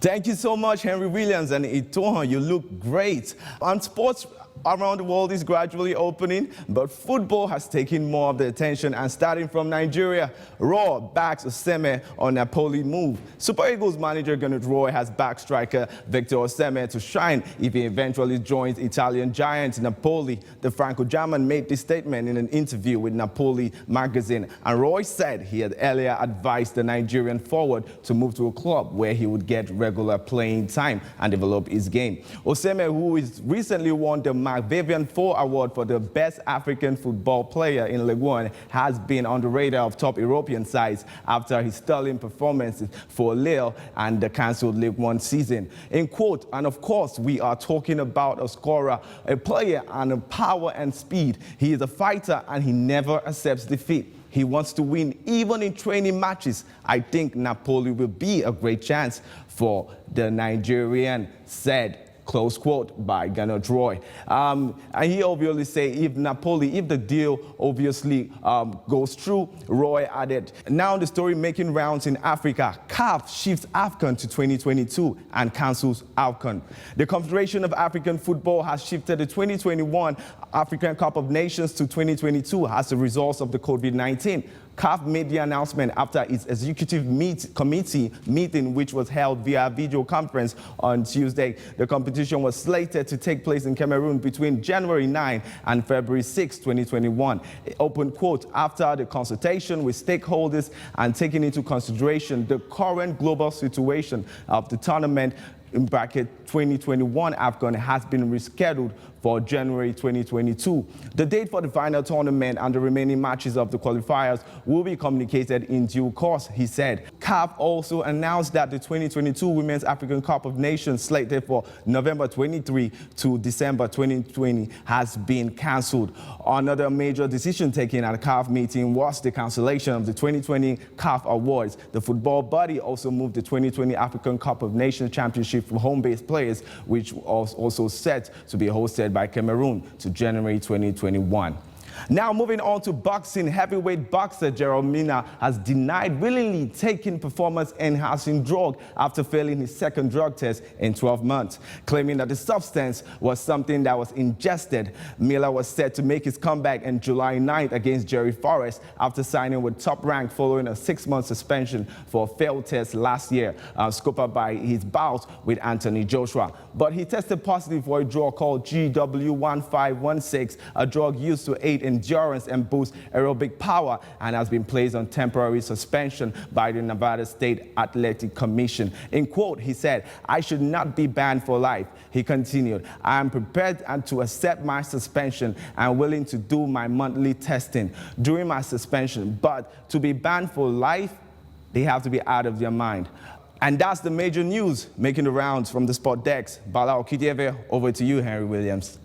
Thank you so much, Henry Williams and Itohan. You look great. On sports around the world is gradually opening, but football has taken more of the attention, and starting from Nigeria, ROHR backs OSIMHEN on Napoli move. Super Eagles manager Gerald Miller has backed striker Victor OSIMHEN to shine if he eventually joins Italian giant Napoli. The Franco-German made this statement in an interview with Napoli magazine, and Roy said he had earlier advised the Nigerian forward to move to a club where he would get regular playing time and develop his game. OSIMHEN, who is recently won the Vivian 4 Award for the best African football player in League One, has been on the radar of top European sides after his sterling performances for Lille and the cancelled League One season. In quote, and of course we are talking about a scorer, a player and a power and speed. He is a fighter and he never accepts defeat. He wants to win even in training matches. I think Napoli will be a great chance for the Nigerian, said. Close quote by Gerald Miller. And he obviously say if the deal obviously goes through, Roy added. Now the story making rounds in Africa. CAF shifts AFCON to 2022 and cancels AWCON. The Confederation of African Football has shifted the 2021 African Cup of Nations to 2022 as a result of the COVID-19. CAF made the announcement after its executive committee meeting, which was held via video conference on Tuesday. The competition was slated to take place in Cameroon between January 9 and February 6, 2021. Open quote, after the consultation with stakeholders and taking into consideration the current global situation of the tournament, in bracket 2021 AFCON has been rescheduled for January 2022. The date for the final tournament and the remaining matches of the qualifiers will be communicated in due course, he said. CAF also announced that the 2022 Women's African Cup of Nations, slated for November 23 to December 2020, has been cancelled. Another major decision taken at the CAF meeting was the cancellation of the 2020 CAF Awards. The football body also moved the 2020 African Cup of Nations Championship for home-based players, which was also set to be hosted by Cameroon, to January 2021. Now moving on to boxing, heavyweight boxer Gerald Miller has denied willingly taking performance-enhancing drug after failing his second drug test in 12 months, claiming that the substance was something that was ingested. Miller was set to make his comeback on July 9th against Jerry Forrest after signing with Top Rank following a 6-month suspension for a failed test last year, scoped by his bout with Anthony Joshua. But he tested positive for a drug called GW1516, a drug used to aid endurance and boost aerobic power, and has been placed on temporary suspension by the Nevada State Athletic Commission. In quote, he said, "I should not be banned for life." He continued, "I am prepared to accept my suspension and willing to do my monthly testing during my suspension, but to be banned for life, they have to be out of their mind." And that's the major news making the rounds from the sport decks. Bala Okitieve, over to you, Henry Williams.